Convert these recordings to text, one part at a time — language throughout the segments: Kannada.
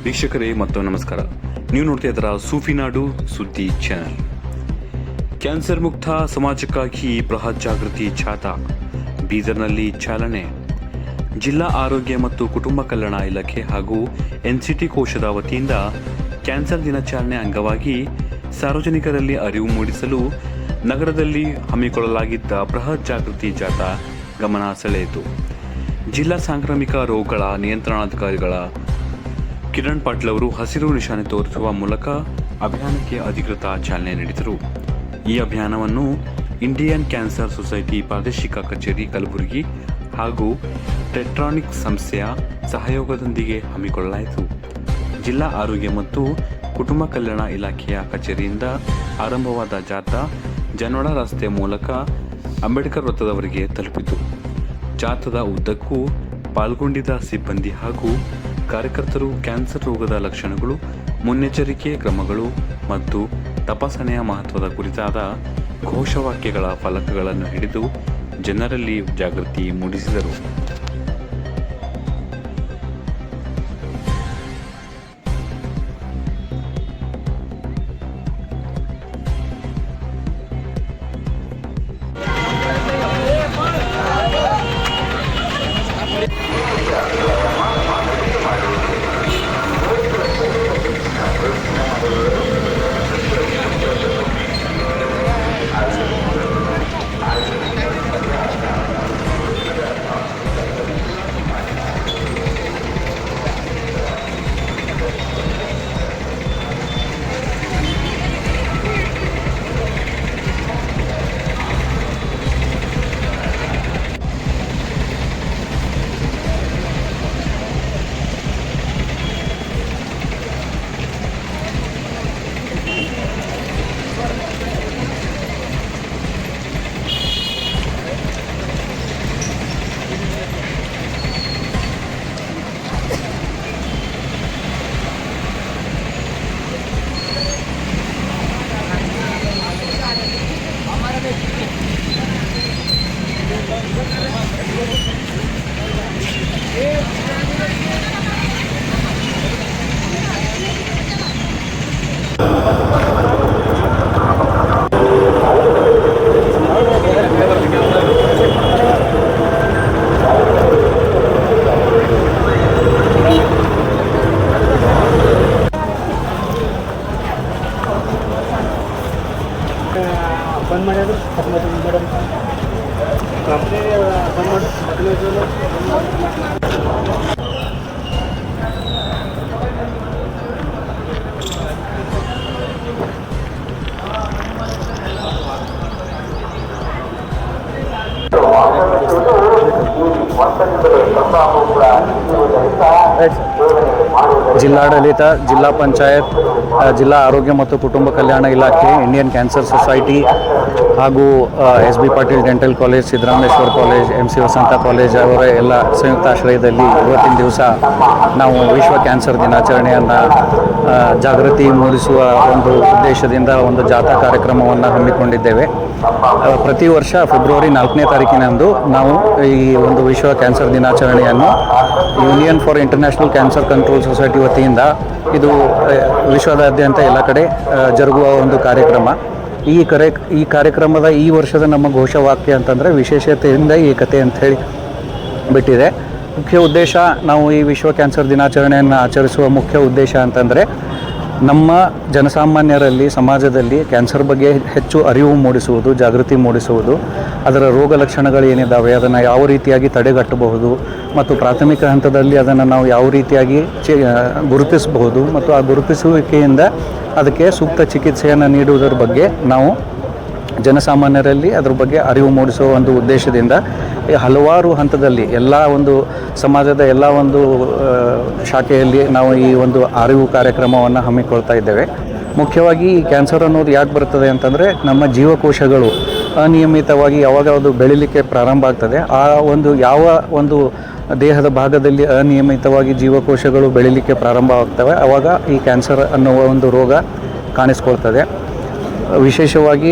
ವೀಕ್ಷಕರೇ ಮತ್ತು ನಮಸ್ಕಾರ. ನೀವು ನೋಡ್ತಾ ಇದ್ದೀರಾ ಸೂಫಿನಾಡು ಸುದ್ದಿ ಚಾನೆಲ್. ಕ್ಯಾನ್ಸರ್ ಮುಕ್ತ ಸಮಾಜಕ್ಕಾಗಿ ಬೃಹತ್ ಜಾಗೃತಿ ಜಾಥಾ ಬೀದರ್ನಲ್ಲಿ ಚಾಲನೆ. ಜಿಲ್ಲಾ ಆರೋಗ್ಯ ಮತ್ತು ಕುಟುಂಬ ಕಲ್ಯಾಣ ಇಲಾಖೆ ಹಾಗೂ ಎನ್ಸಿಟಿ ಕೋಶದ ವತಿಯಿಂದ ಕ್ಯಾನ್ಸರ್ ದಿನಾಚರಣೆ ಅಂಗವಾಗಿ ಸಾರ್ವಜನಿಕರಲ್ಲಿ ಅರಿವು ಮೂಡಿಸಲು ನಗರದಲ್ಲಿ ಹಮ್ಮಿಕೊಳ್ಳಲಾಗಿದ್ದ ಬೃಹತ್ ಜಾಗೃತಿ ಜಾಥಾ ಗಮನ ಸೆಳೆಯಿತು. ಜಿಲ್ಲಾ ಸಾಂಕ್ರಾಮಿಕ ರೋಗಗಳ ನಿಯಂತ್ರಣಾಧಿಕಾರಿಗಳ ಕಿರಣ್ ಪಾಟೀಲ್ ಅವರು ಹಸಿರು ನಿಶಾನೆ ತೋರಿಸುವ ಮೂಲಕ ಅಭಿಯಾನಕ್ಕೆ ಅಧಿಕೃತ ಚಾಲನೆ ನೀಡಿದರು. ಈ ಅಭಿಯಾನವನ್ನು ಇಂಡಿಯನ್ ಕ್ಯಾನ್ಸರ್ ಸೊಸೈಟಿ ಪ್ರಾದೇಶಿಕ ಕಚೇರಿ ಕಲಬುರಗಿ ಹಾಗೂ ಟೆಟ್ರಾನಿಕ್ ಸಂಸ್ಥೆಯ ಸಹಯೋಗದೊಂದಿಗೆ ಹಮ್ಮಿಕೊಳ್ಳಲಾಯಿತು. ಜಿಲ್ಲಾ ಆರೋಗ್ಯ ಮತ್ತು ಕುಟುಂಬ ಕಲ್ಯಾಣ ಇಲಾಖೆಯ ಕಚೇರಿಯಿಂದ ಆರಂಭವಾದ ಜಾಥಾ ಜನವಾಡ ರಸ್ತೆ ಮೂಲಕ ಅಂಬೇಡ್ಕರ್ ವೃತ್ತದವರೆಗೆ ತಲುಪಿತು. ಜಾಥಾದ ಉದ್ದಕ್ಕೂ ಪಾಲ್ಗೊಂಡಿದ್ದ ಸಿಬ್ಬಂದಿ ಹಾಗೂ ಕಾರ್ಯಕರ್ತರು ಕ್ಯಾನ್ಸರ್ ರೋಗದ ಲಕ್ಷಣಗಳು, ಮುನ್ನೆಚ್ಚರಿಕೆ ಕ್ರಮಗಳು ಮತ್ತು ತಪಾಸಣೆಯ ಮಹತ್ವದ ಕುರಿತಾದ ಘೋಷವಾಕ್ಯಗಳ ಫಲಕಗಳನ್ನು ಹಿಡಿದು ಜನರಲ್ಲಿ ಜಾಗೃತಿ ಮೂಡಿಸಿದರು. ಬಂದ್ ಮಾಡಿದ್ರು ಮೇಡಮ್ ಕಂಪ್ನಿ ಬಂದ್ ಮಾಡಿ ಜಿಲ್ಲಾಡಳಿತ, ಜಿಲ್ಲಾ ಪಂಚಾಯತ್, ಜಿಲ್ಲಾ ಆರೋಗ್ಯ ಮತ್ತು ಕುಟುಂಬ ಕಲ್ಯಾಣ ಇಲಾಖೆ, ಇಂಡಿಯನ್ ಕ್ಯಾನ್ಸರ್ ಸೊಸೈಟಿ ಹಾಗೂ SB Patil dental college, Siddharameshwara college, MC Vasantha college ಅವರ ಎಲ್ಲ ಸಂಯುಕ್ತಾಶ್ರಯದಲ್ಲಿ ಇವತ್ತಿನ ದಿವಸ ನಾವು ವಿಶ್ವ ಕ್ಯಾನ್ಸರ್ ದಿನಾಚರಣೆಯನ್ನು ಜಾಗೃತಿ ಮೂಡಿಸುವ ಒಂದು ಉದ್ದೇಶದಿಂದ ಒಂದು ಜಾಥಾ ಕಾರ್ಯಕ್ರಮವನ್ನು ಹಮ್ಮಿಕೊಂಡಿದ್ದೇವೆ. ಪ್ರತಿ ವರ್ಷ ಫೆಬ್ರವರಿ 4ನೇ ತಾರೀಕಿನಂದು ನಾವು ಈ ಒಂದು ವಿಶ್ವ ಕ್ಯಾನ್ಸರ್ ದಿನಾಚರಣೆಯನ್ನು union for international cancer control society ವತಿಯಿಂದ ಇದು ವಿಶ್ವದಾದ್ಯಂತ ಎಲ್ಲ ಕಡೆ ಜರುಗುವ ಒಂದು ಕಾರ್ಯಕ್ರಮ. ಈ ಕಾರ್ಯಕ್ರಮದ ಈ ವರ್ಷದ ನಮ್ಮ ಘೋಷವಾಕ್ಯ ಅಂತಂದರೆ ವಿಶೇಷತೆಯಿಂದ ಏಕತೆ ಅಂಥೇಳಿ ಬಿಟ್ಟಿದೆ. ಮುಖ್ಯ ಉದ್ದೇಶ, ನಾವು ಈ ವಿಶ್ವ ಕ್ಯಾನ್ಸರ್ ದಿನಾಚರಣೆಯನ್ನು ಆಚರಿಸುವ ಮುಖ್ಯ ಉದ್ದೇಶ ಅಂತಂದರೆ ನಮ್ಮ ಜನಸಾಮಾನ್ಯರಲ್ಲಿ, ಸಮಾಜದಲ್ಲಿ ಕ್ಯಾನ್ಸರ್ ಬಗ್ಗೆ ಹೆಚ್ಚು ಅರಿವು ಮೂಡಿಸುವುದು, ಜಾಗೃತಿ ಮೂಡಿಸುವುದು, ಅದರ ರೋಗ ಲಕ್ಷಣಗಳು ಏನಿದ್ದಾವೆ ಅದನ್ನು ಯಾವ ರೀತಿಯಾಗಿ ತಡೆಗಟ್ಟಬಹುದು ಮತ್ತು ಪ್ರಾಥಮಿಕ ಹಂತದಲ್ಲಿ ಅದನ್ನು ನಾವು ಯಾವ ರೀತಿಯಾಗಿ ಗುರುತಿಸಬಹುದು ಮತ್ತು ಆ ಗುರುತಿಸುವಿಕೆಯಿಂದ ಅದಕ್ಕೆ ಸೂಕ್ತ ಚಿಕಿತ್ಸೆಯನ್ನು ನೀಡುವುದರ ಬಗ್ಗೆ ನಾವು ಜನಸಾಮಾನ್ಯರಲ್ಲಿ ಅದರ ಬಗ್ಗೆ ಅರಿವು ಮೂಡಿಸುವ ಒಂದು ಉದ್ದೇಶದಿಂದ ಹಲವಾರು ಹಂತದಲ್ಲಿ ಎಲ್ಲ ಒಂದು ಸಮಾಜದ ಎಲ್ಲ ಒಂದು ಶಾಖೆಯಲ್ಲಿ ನಾವು ಈ ಒಂದು ಅರಿವು ಕಾರ್ಯಕ್ರಮವನ್ನು ಹಮ್ಮಿಕೊಳ್ತಾ ಇದ್ದೇವೆ. ಮುಖ್ಯವಾಗಿ ಈ ಕ್ಯಾನ್ಸರ್ ಅನ್ನೋದು ಯಾಕೆ ಬರ್ತದೆ ಅಂತಂದರೆ, ನಮ್ಮ ಜೀವಕೋಶಗಳು ಅನಿಯಮಿತವಾಗಿ ಯಾವಾಗ ಅದು ಬೆಳೀಲಿಕ್ಕೆ ಪ್ರಾರಂಭ ಆಗ್ತದೆ, ಆ ಒಂದು ಯಾವ ಒಂದು ದೇಹದ ಭಾಗದಲ್ಲಿ ಅನಿಯಮಿತವಾಗಿ ಜೀವಕೋಶಗಳು ಬೆಳೀಲಿಕ್ಕೆ ಪ್ರಾರಂಭ ಆಗ್ತವೆ, ಆವಾಗ ಈ ಕ್ಯಾನ್ಸರ್ ಅನ್ನುವ ಒಂದು ರೋಗ ಕಾಣಿಸ್ಕೊಳ್ತದೆ. ವಿಶೇಷವಾಗಿ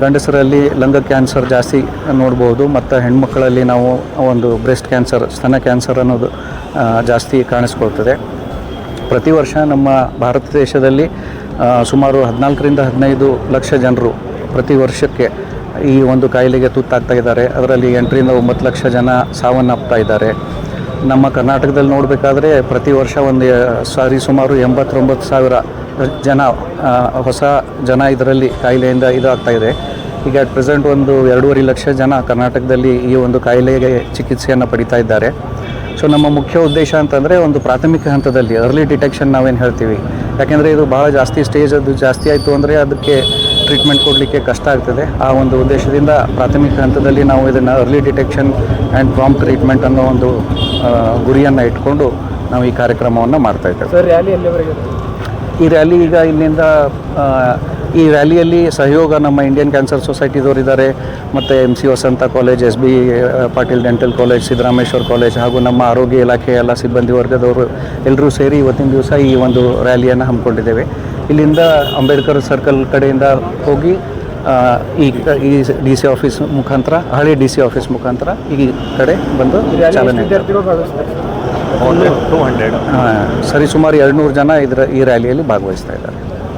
ಗಂಡಸರಲ್ಲಿ ಲಂಗ ಕ್ಯಾನ್ಸರ್ ಜಾಸ್ತಿ ನೋಡ್ಬೋದು, ಮತ್ತು ಹೆಣ್ಮಕ್ಕಳಲ್ಲಿ ನಾವು ಒಂದು ಬ್ರೆಸ್ಟ್ ಕ್ಯಾನ್ಸರ್, ಸ್ತನ ಕ್ಯಾನ್ಸರ್ ಅನ್ನೋದು ಜಾಸ್ತಿ ಕಾಣಿಸ್ಕೊಳ್ತದೆ. ಪ್ರತಿ ವರ್ಷ ನಮ್ಮ ಭಾರತ ದೇಶದಲ್ಲಿ ಸುಮಾರು 14-15 ಲಕ್ಷ ಜನರು ಪ್ರತಿ ವರ್ಷಕ್ಕೆ ಈ ಒಂದು ಕಾಯಿಲೆಗೆ ತುತ್ತಾಗ್ತಾ ಇದ್ದಾರೆ. ಅದರಲ್ಲಿ 8-9 ಲಕ್ಷ ಜನ ಸಾವನ್ನಪ್ತಾ ಇದ್ದಾರೆ. ನಮ್ಮ ಕರ್ನಾಟಕದಲ್ಲಿ ನೋಡಬೇಕಾದ್ರೆ ಪ್ರತಿ ವರ್ಷ ಸುಮಾರು 89,000 ಜನ ಹೊಸ ಜನ ಇದರಲ್ಲಿ ಕಾಯಿಲೆಯಿಂದ ಇದಾಗ್ತಾ ಇದೆ. ಈಗ ಅಟ್ ಪ್ರೆಸೆಂಟ್ 2.5 ಲಕ್ಷ ಜನ ಕರ್ನಾಟಕದಲ್ಲಿ ಈ ಒಂದು ಕಾಯಿಲೆಗೆ ಚಿಕಿತ್ಸೆಯನ್ನು ಪಡಿತಾ ಇದ್ದಾರೆ. ಸೊ ನಮ್ಮ ಮುಖ್ಯ ಉದ್ದೇಶ ಅಂತಂದರೆ ಒಂದು ಪ್ರಾಥಮಿಕ ಹಂತದಲ್ಲಿ ಅರ್ಲಿ ಡಿಟೆಕ್ಷನ್ ನಾವೇನು ಹೇಳ್ತೀವಿ, ಯಾಕೆಂದರೆ ಇದು ಭಾಳ ಜಾಸ್ತಿ ಸ್ಟೇಜ್ ಅದು ಜಾಸ್ತಿ ಆಯಿತು ಅಂದರೆ ಅದಕ್ಕೆ ಟ್ರೀಟ್ಮೆಂಟ್ ಕೊಡಲಿಕ್ಕೆ ಕಷ್ಟ ಆಗ್ತದೆ. ಆ ಒಂದು ಉದ್ದೇಶದಿಂದ ಪ್ರಾಥಮಿಕ ಹಂತದಲ್ಲಿ ನಾವು ಇದನ್ನು early detection and prompt treatment ಅನ್ನೋ ಒಂದು ಗುರಿಯನ್ನು ಇಟ್ಕೊಂಡು ನಾವು ಈ ಕಾರ್ಯಕ್ರಮವನ್ನು ಮಾಡ್ತಾಯಿದ್ದೇವೆ. ಸರ್, ರ್ಯಾಲಿ ಎಲ್ಲಿವರೆಗೆ? ಈ ರ್ಯಾಲಿ ಈಗ ಇಲ್ಲಿಂದ ಈ ರ್ಯಾಲಿಯಲ್ಲಿ ಸಹಯೋಗ ನಮ್ಮ ಇಂಡಿಯನ್ ಕ್ಯಾನ್ಸರ್ ಸೊಸೈಟಿದವರು ಇದ್ದಾರೆ, ಮತ್ತು MC Vasantha college, SB Patil dental college, Siddharameshwara college ಹಾಗೂ ನಮ್ಮ ಆರೋಗ್ಯ ಇಲಾಖೆ ಎಲ್ಲ ಸಿಬ್ಬಂದಿ ವರ್ಗದವರು ಎಲ್ಲರೂ ಸೇರಿ ಇವತ್ತಿನ ದಿವಸ ಈ ಒಂದು ರ್ಯಾಲಿಯನ್ನು ಹಮ್ಮಿಕೊಂಡಿದ್ದೇವೆ. ಇಲ್ಲಿಂದ ಅಂಬೇಡ್ಕರ್ ಸರ್ಕಲ್ ಕಡೆಯಿಂದ ಹೋಗಿ ಈ DC ಆಫೀಸ್ ಮುಖಾಂತರ, ಹಳೆ DC ಆಫೀಸ್ ಮುಖಾಂತರ ಈ ಕಡೆ ಬಂದು ಚಾಲನೆ. ಸರಿ ಸುಮಾರು 200 ಜನ ಈ ರ್ಯಾಲಿಯಲ್ಲಿ ಭಾಗವಹಿಸ್ತಾ ಇದ್ದಾರೆ.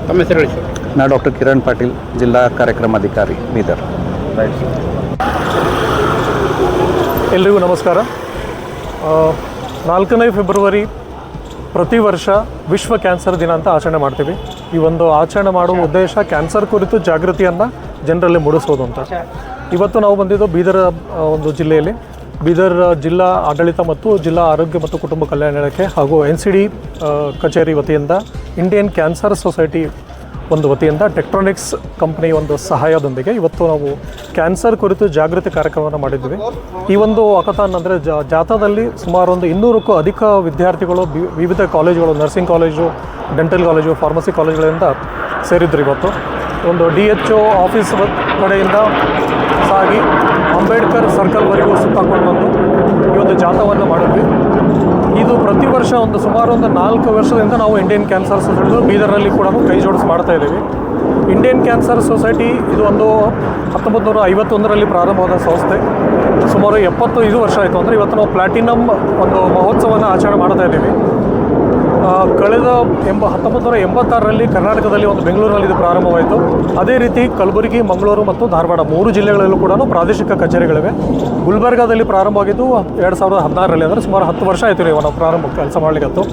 ತಮ್ಮ ಹೆಸರು ಹೇಳಿ ಸರ್. ನಾ ಡಾಕ್ಟರ್ ಕಿರಣ್ ಪಾಟೀಲ್, ಜಿಲ್ಲಾ ಕಾರ್ಯಕ್ರಮಾಧಿಕಾರಿ, ಬೀದರ್. ಎಲ್ರಿಗೂ ನಮಸ್ಕಾರ. 4ನೇ ಫೆಬ್ರವರಿ ಪ್ರತಿ ವರ್ಷ ವಿಶ್ವ ಕ್ಯಾನ್ಸರ್ ದಿನ ಅಂತ ಆಚರಣೆ ಮಾಡ್ತೀವಿ. ಈ ಒಂದು ಆಚರಣೆ ಮಾಡುವ ಉದ್ದೇಶ ಕ್ಯಾನ್ಸರ್ ಕುರಿತು ಜಾಗೃತಿಯನ್ನು ಜನರಲ್ಲಿ ಮೂಡಿಸೋದು ಅಂತ. ಇವತ್ತು ನಾವು ಬಂದಿದ್ದು ಬೀದರ್ ಒಂದು ಜಿಲ್ಲೆಯಲ್ಲಿ, ಬೀದರ್ ಜಿಲ್ಲಾ ಆಡಳಿತ ಮತ್ತು ಜಿಲ್ಲಾ ಆರೋಗ್ಯ ಮತ್ತು ಕುಟುಂಬ ಕಲ್ಯಾಣ ಇಲಾಖೆ ಹಾಗೂ NCD ಕಚೇರಿ ವತಿಯಿಂದ ಇಂಡಿಯನ್ ಕ್ಯಾನ್ಸರ್ ಸೊಸೈಟಿ ಒಂದು ವತಿಯಿಂದ ಟೆಕ್ಟ್ರಾನಿಕ್ಸ್ ಕಂಪ್ನಿ ಒಂದು ಸಹಾಯದೊಂದಿಗೆ ಇವತ್ತು ನಾವು ಕ್ಯಾನ್ಸರ್ ಕುರಿತು ಜಾಗೃತಿ ಕಾರ್ಯಕ್ರಮವನ್ನು ಮಾಡಿದ್ವಿ. ಈ ಒಂದು ಹಕಥಾನ್ ಅಂದರೆ ಜಾಥಾದಲ್ಲಿ ಸುಮಾರು 200ಕ್ಕೂ ಅಧಿಕ ವಿದ್ಯಾರ್ಥಿಗಳು ವಿವಿಧ ಕಾಲೇಜುಗಳು, nursing college, dental college, pharmacy ಕಾಲೇಜುಗಳಿಂದ ಸೇರಿದ್ರು. ಇವತ್ತು ಒಂದು DHO ಆಫೀಸ್ ಕಡೆಯಿಂದ ಸಾಗಿ ಅಂಬೇಡ್ಕರ್ ಸರ್ಕಲ್ವರೆಗೂ ಸುತ್ತಾಕೊಂಡು ಬಂದು ಈ ಒಂದು ಜಾಥಾವನ್ನು ಮಾಡಿದ್ವಿ. ಇದು ಪ್ರತಿ ವರ್ಷ ಸುಮಾರು 4 ವರ್ಷದಿಂದ ನಾವು ಇಂಡಿಯನ್ ಕ್ಯಾನ್ಸರ್ ಸೊಸೈಟಿ ಬೀದರ್ನಲ್ಲಿ ಕೂಡ ಕೈ ಜೋಡಿಸಿ ಮಾಡ್ತಾ ಇದ್ದೀವಿ. ಇಂಡಿಯನ್ ಕ್ಯಾನ್ಸರ್ ಸೊಸೈಟಿ ಇದು 1951ರಲ್ಲಿ ಪ್ರಾರಂಭವಾದ ಸಂಸ್ಥೆ. ಸುಮಾರು 75 ವರ್ಷ ಆಯಿತು. ಅಂದರೆ ಇವತ್ತು ನಾವು ಪ್ಲಾಟಿನಮ್ ಒಂದು ಮಹೋತ್ಸವವನ್ನು ಆಚರಣೆ ಮಾಡ್ತಾ ಇದ್ದೀವಿ. ಕಳೆದ 1986ರಲ್ಲಿ ಕರ್ನಾಟಕದಲ್ಲಿ ಬೆಂಗಳೂರಿನಲ್ಲಿ ಇದು ಪ್ರಾರಂಭವಾಯಿತು. ಅದೇ ರೀತಿ ಕಲಬುರಗಿ, ಮಂಗಳೂರು ಮತ್ತು ಧಾರವಾಡ 3 ಜಿಲ್ಲೆಗಳಲ್ಲೂ ಕೂಡ ಪ್ರಾದೇಶಿಕ ಕಚೇರಿಗಳಿವೆ. ಗುಲ್ಬರ್ಗಾದಲ್ಲಿ ಪ್ರಾರಂಭವಾಗಿದ್ದು 2016ರಲ್ಲಿ, ಅಂದರೆ ಸುಮಾರು 10 ವರ್ಷ ಆಯಿತು ನಾವು ಪ್ರಾರಂಭ ಕೆಲಸ ಮಾಡಲಿಕ್ಕತ್ತು.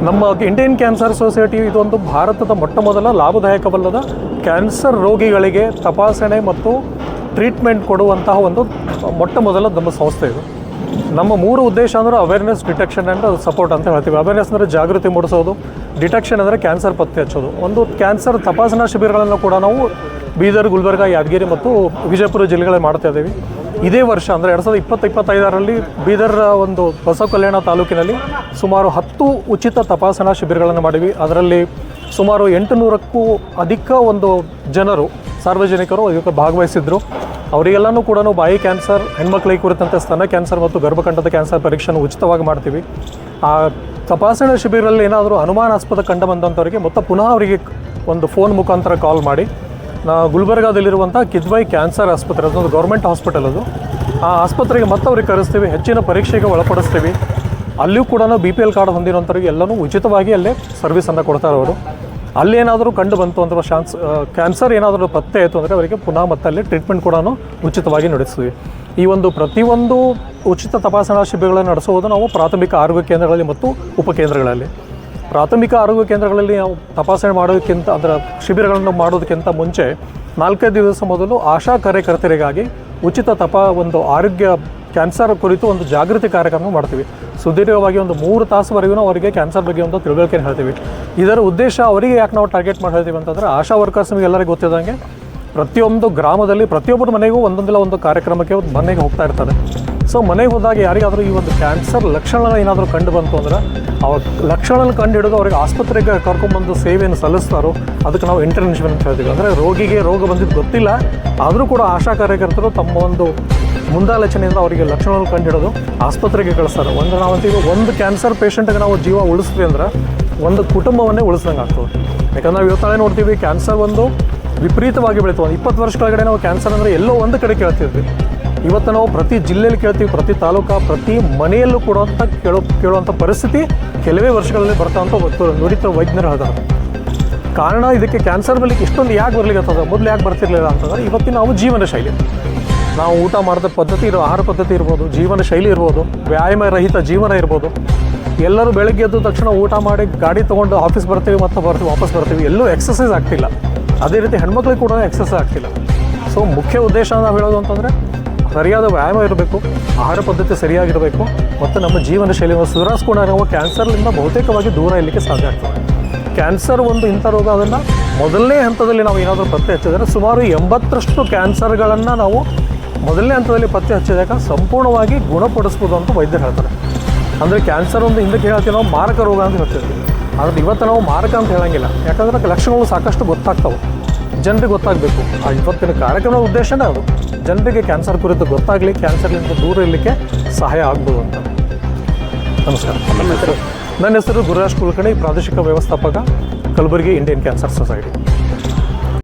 ನಮ್ಮ ಇಂಡಿಯನ್ ಕ್ಯಾನ್ಸರ್ ಸೊಸೈಟಿ ಇದು ಭಾರತದ ಮೊಟ್ಟಮೊದಲ ಲಾಭದಾಯಕವಲ್ಲದ ಕ್ಯಾನ್ಸರ್ ರೋಗಿಗಳಿಗೆ ತಪಾಸಣೆ ಮತ್ತು ಟ್ರೀಟ್ಮೆಂಟ್ ಕೊಡುವಂತಹ ಮೊಟ್ಟಮೊದಲ ನಮ್ಮ ಸಂಸ್ಥೆ ಇದು. ನಮ್ಮ 3 ಉದ್ದೇಶ ಅಂದರೆ ಅವೇರ್ನೆಸ್, ಡಿಟೆಕ್ಷನ್ ಆ್ಯಂಡ್ ಸಪೋರ್ಟ್ ಅಂತ ಹೇಳ್ತೀವಿ. ಅವೇರ್ನೆಸ್ ಅಂದರೆ ಜಾಗೃತಿ ಮೂಡಿಸೋದು, ಡಿಟೆಕ್ಷನ್ ಅಂದರೆ ಕ್ಯಾನ್ಸರ್ ಪತ್ತೆ ಹಚ್ಚೋದು. ಕ್ಯಾನ್ಸರ್ ತಪಾಸಣಾ ಶಿಬಿರಗಳನ್ನು ಕೂಡ ನಾವು ಬೀದರ್, ಗುಲ್ಬರ್ಗ, ಯಾದಗಿರಿ ಮತ್ತು ವಿಜಯಪುರ ಜಿಲ್ಲೆಗಳಲ್ಲಿ ಮಾಡ್ತಾ ಇದ್ದೀವಿ. ಇದೇ ವರ್ಷ ಅಂದರೆ 2020-25ರಲ್ಲಿ ಬೀದರ್ ಬಸವ ಕಲ್ಯಾಣ ತಾಲೂಕಿನಲ್ಲಿ ಸುಮಾರು 10 ಉಚಿತ ತಪಾಸಣಾ ಶಿಬಿರಗಳನ್ನು ಮಾಡಿವಿ. ಅದರಲ್ಲಿ ಸುಮಾರು 800ಕ್ಕೂ ಅಧಿಕ ಜನರು, ಸಾರ್ವಜನಿಕರು ಇದಕ್ಕೆ ಭಾಗವಹಿಸಿದ್ರು. ಅವರಿಗೆಲ್ಲನೂ ಕೂಡ ಬಾಯಿ ಕ್ಯಾನ್ಸರ್, ಹೆಣ್ಮಕ್ಳಿಗೆ ಕುರಿತಂತೆ ಸ್ತನ ಕ್ಯಾನ್ಸರ್ ಮತ್ತು ಗರ್ಭಕಂಠದ ಕ್ಯಾನ್ಸರ್ ಪರೀಕ್ಷೆಯನ್ನು ಉಚಿತವಾಗಿ ಮಾಡ್ತೀವಿ. ಆ ತಪಾಸಣಾ ಶಿಬಿರದಲ್ಲಿ ಏನಾದರೂ ಅನುಮಾನಾಸ್ಪದ ಕಂಡು ಬಂದಂಥವರಿಗೆ ಮತ್ತೆ ಪುನಃ ಅವರಿಗೆ ಫೋನ್ ಮುಖಾಂತರ ಕಾಲ್ ಮಾಡಿ, ಗುಲ್ಬರ್ಗಾದಲ್ಲಿರುವಂಥ ಕಿದ್ವಾಯಿ ಕ್ಯಾನ್ಸರ್ ಆಸ್ಪತ್ರೆ, ಅದೊಂದು ಗೌರ್ಮೆಂಟ್ ಹಾಸ್ಪಿಟಲ್ ಅದು, ಆ ಆಸ್ಪತ್ರೆಗೆ ಮತ್ತೆ ಅವ್ರಿಗೆ ಕರೆಸ್ತೀವಿ, ಹೆಚ್ಚಿನ ಪರೀಕ್ಷೆಗೆ ಒಳಪಡಿಸ್ತೀವಿ. ಅಲ್ಲಿಯೂ ಕೂಡ BPL ಕಾರ್ಡ್ ಹೊಂದಿರುವಂಥವ್ರಿಗೆ ಎಲ್ಲನೂ ಉಚಿತವಾಗಿ ಅಲ್ಲೇ ಸರ್ವಿಸನ್ನು ಕೊಡ್ತಾರೆ ಅವರು. ಅಲ್ಲೇನಾದರೂ ಕಂಡು ಬಂತು ಅಂದರೆ ಕ್ಯಾನ್ಸರ್ ಏನಾದರೂ ಪತ್ತೆ ಆಯಿತು ಅಂದರೆ ಅವರಿಗೆ ಪುನಃ ಮತ್ತೆ ಅಲ್ಲಿ ಟ್ರೀಟ್ಮೆಂಟ್ ಕೂಡ ಉಚಿತವಾಗಿ ನಡೆಸ್ತೀವಿ. ಈ ಪ್ರತಿಯೊಂದು ಉಚಿತ ತಪಾಸಣಾ ಶಿಬಿರಗಳನ್ನು ನಡೆಸುವುದು ನಾವು ಪ್ರಾಥಮಿಕ ಆರೋಗ್ಯ ಕೇಂದ್ರಗಳಲ್ಲಿ ಮತ್ತು ಉಪಕೇಂದ್ರಗಳಲ್ಲಿ. ಪ್ರಾಥಮಿಕ ಆರೋಗ್ಯ ಕೇಂದ್ರಗಳಲ್ಲಿ ನಾವು ತಪಾಸಣೆ ಮಾಡೋದಕ್ಕಿಂತ, ಅದರ ಶಿಬಿರಗಳನ್ನು ಮಾಡೋದಕ್ಕಿಂತ ಮುಂಚೆ 4-5 ದಿವಸ ಮೊದಲು ಆಶಾ ಕಾರ್ಯಕರ್ತರಿಗಾಗಿ ಉಚಿತ ಆರೋಗ್ಯ ಕ್ಯಾನ್ಸರ್ ಕುರಿತು ಜಾಗೃತಿ ಕಾರ್ಯಕ್ರಮ ಮಾಡ್ತೀವಿ. ಸುದೀರ್ಘವಾಗಿ 3 ತಾಸುವರೆಗೂ ಅವರಿಗೆ ಕ್ಯಾನ್ಸರ್ ಬಗ್ಗೆ ತಿಳುವಳಿಕೆ ಹೇಳ್ತೀವಿ. ಇದರ ಉದ್ದೇಶ ಅವರಿಗೆ ಯಾಕೆ ನಾವು ಟಾರ್ಗೆಟ್ ಮಾಡಿ ಹೇಳ್ತೀವಿ ಅಂತಂದರೆ, ಆಶಾ ವರ್ಕರ್ಸ್ ನಿಮಗೆ ಎಲ್ಲರಿಗೂ ಗೊತ್ತಿದ್ದಂಗೆ ಪ್ರತಿಯೊಂದು ಗ್ರಾಮದಲ್ಲಿ ಪ್ರತಿಯೊಬ್ಬರ ಮನೆಗೂ ಒಂದೊಂದಿಲ್ಲ ಕಾರ್ಯಕ್ರಮಕ್ಕೆ ಮನೆಗೆ ಹೋಗ್ತಾ ಇರ್ತಾರೆ. ಸೊ ಮನೆಗೆ ಹೋದಾಗ ಯಾರಿಗಾದರೂ ಈ ಕ್ಯಾನ್ಸರ್ ಲಕ್ಷಣ ಏನಾದರೂ ಕಂಡು ಬಂತು ಅಂದರೆ ಆ ಲಕ್ಷಣ ಕಂಡು ಹಿಡಿದು ಅವ್ರಿಗೆ ಆಸ್ಪತ್ರೆಗೆ ಕರ್ಕೊಂಡ್ಬಂದು ಸೇವೆಯನ್ನು ಸಲ್ಲಿಸ್ತಾರೋ ಅದಕ್ಕೆ ನಾವು ಇಂಟರ್ವೆನ್ಷನ್ ಅಂತ ಹೇಳ್ತೀವಿ. ಅಂದರೆ ರೋಗಿಗೆ ರೋಗ ಬಂದಿದ್ದು ಗೊತ್ತಿಲ್ಲ, ಆದರೂ ಕೂಡ ಆಶಾ ಕಾರ್ಯಕರ್ತರು ತಮ್ಮ ಮುಂದಾಲೋಚನೆಯಿಂದ ಅವರಿಗೆ ಲಕ್ಷಣಗಳು ಕಂಡು ಹಿಡಿದು ಆಸ್ಪತ್ರೆಗೆ ಕಳಿಸ್ತಾರೆ. ನಾವಂತೀವಿ ಒಂದು ಕ್ಯಾನ್ಸರ್ ಪೇಷಂಟ್ಗೆ ನಾವು ಜೀವ ಉಳಿಸ್ತೀವಿ ಅಂದ್ರೆ ಒಂದು ಕುಟುಂಬವನ್ನೇ ಉಳಿಸ್ದಂಗೆ ಆಗ್ತದೆ. ಯಾಕಂದ್ರೆ ನಾವು ಇವತ್ತಾಳೆ ನೋಡ್ತೀವಿ, ಕ್ಯಾನ್ಸರ್ ವಿಪರೀತವಾಗಿ ಬೆಳೀತು. 20 ವರ್ಷ ಕೆಳಗಡೆ ನಾವು ಕ್ಯಾನ್ಸರ್ ಅಂದರೆ ಎಲ್ಲೋ ಒಂದು ಕಡೆ ಕೇಳ್ತಿದ್ವಿ. ಇವತ್ತು ನಾವು ಪ್ರತಿ ಜಿಲ್ಲೆಯಲ್ಲಿ ಕೇಳ್ತೀವಿ, ಪ್ರತಿ ತಾಲೂಕು, ಪ್ರತಿ ಮನೆಯಲ್ಲೂ ಕೊಡುವಂಥ ಕೇಳುವಂಥ ಪರಿಸ್ಥಿತಿ ಕೆಲವೇ ವರ್ಷಗಳಲ್ಲಿ ಬರ್ತಾ ಅಂತ ನುರಿತ ವೈದ್ಯರು ಹೇಳ್ತಾರೆ. ಕಾರಣ ಇದಕ್ಕೆ ಕ್ಯಾನ್ಸರ್ ಬರಲಿಕ್ಕೆ ಇಷ್ಟೊಂದು ಯಾಕೆ ಬರ್ಲಿಕ್ಕೆ ಮೊದಲು ಯಾಕೆ ಬರ್ತಿರ್ಲಿಲ್ಲ ಅಂತಂದ್ರೆ ಇವತ್ತಿನ ನಾವು ಜೀವನ ಶೈಲಿ, ನಾವು ಊಟ ಮಾಡಿದ ಪದ್ಧತಿ ಆಹಾರ ಪದ್ಧತಿ ಇರ್ಬೋದು, ಜೀವನ ಶೈಲಿ ಇರ್ಬೋದು, ವ್ಯಾಯಾಮ ರಹಿತ ಜೀವನ ಇರ್ಬೋದು. ಎಲ್ಲರೂ ಬೆಳಗ್ಗೆ ಎದ್ದ ತಕ್ಷಣ ಊಟ ಮಾಡಿ ಗಾಡಿ ತೊಗೊಂಡು ಆಫೀಸ್ ಬರ್ತೀವಿ ಮತ್ತು ವಾಪಸ್ ಬರ್ತೀವಿ, ಎಲ್ಲೂ ಎಕ್ಸಸೈಸ್ ಆಗ್ತಿಲ್ಲ. ಅದೇ ರೀತಿ ಹೆಣ್ಮಕ್ಳಿಗೆ ಕೂಡ ಎಕ್ಸಸೈಸ್ ಆಗ್ತಿಲ್ಲ. ಸೊ ಮುಖ್ಯ ಉದ್ದೇಶ ನಾವು ಹೇಳೋದು ಅಂತಂದರೆ ಸರಿಯಾದ ವ್ಯಾಯಾಮ ಇರಬೇಕು, ಆಹಾರ ಪದ್ಧತಿ ಸರಿಯಾಗಿರಬೇಕು ಮತ್ತು ನಮ್ಮ ಜೀವನ ಶೈಲಿಯನ್ನು ಸುಧಾರಿಸ್ಕೊಂಡಾಗ ನಾವು ಕ್ಯಾನ್ಸರ್ನಿಂದ ಬಹುತೇಕವಾಗಿ ದೂರ ಇರಲಿಕ್ಕೆ ಸಾಧ್ಯ ಆಗ್ತದೆ. ಕ್ಯಾನ್ಸರ್ ಒಂದು ಇಂಥ ರೋಗ, ಅದನ್ನು ಮೊದಲನೇ ಹಂತದಲ್ಲಿ ನಾವು ಏನಾದರೂ ಪತ್ತೆ ಹಚ್ಚಿದರೆ ಸುಮಾರು 80ರಷ್ಟು ಕ್ಯಾನ್ಸರ್ಗಳನ್ನು ನಾವು ಮೊದಲನೇ ಹಂತದಲ್ಲಿ ಪತ್ತೆ ಹಚ್ಚಿದಾಗ ಸಂಪೂರ್ಣವಾಗಿ ಗುಣಪಡಿಸ್ಬೋದು ಅಂತ ವೈದ್ಯರು ಹೇಳ್ತಾರೆ. ಅಂದರೆ ಕ್ಯಾನ್ಸರ್ ಒಂದು ಹಿಂದಕ್ಕೆ ಹೇಳ್ತೀವಿ ನಾವು ಮಾರಕ ರೋಗ ಅಂತ ಹೇಳ್ತೀವಿ, ಆದರೆ ಇವತ್ತು ನಾವು ಮಾರಕ ಅಂತ ಹೇಳೋಂಗಿಲ್ಲ. ಯಾಕಂದರೆ ಲಕ್ಷಣಗಳು ಸಾಕಷ್ಟು ಗೊತ್ತಾಗ್ತವೆ, ಜನರಿಗೆ ಗೊತ್ತಾಗಬೇಕು. ಆ ಇವತ್ತಿನ ಕಾರ್ಯಕ್ರಮದ ಉದ್ದೇಶನೇ ಅದು, ಜನರಿಗೆ ಕ್ಯಾನ್ಸರ್ ಕುರಿತು ಗೊತ್ತಾಗಲಿ, ಕ್ಯಾನ್ಸರ್ನಿಂದ ದೂರ ಇರಲಿಕ್ಕೆ ಸಹಾಯ ಆಗ್ಬೋದು ಅಂತ. ನಮಸ್ಕಾರ. ನನ್ನ ಹೆಸರು ಗುರುರಾಜ್ ಕುಲಕರ್ಣಿ, ಪ್ರಾದೇಶಿಕ ವ್ಯವಸ್ಥಾಪಕ, ಕಲಬುರಗಿ ಇಂಡಿಯನ್ ಕ್ಯಾನ್ಸರ್ ಸೊಸೈಟಿ.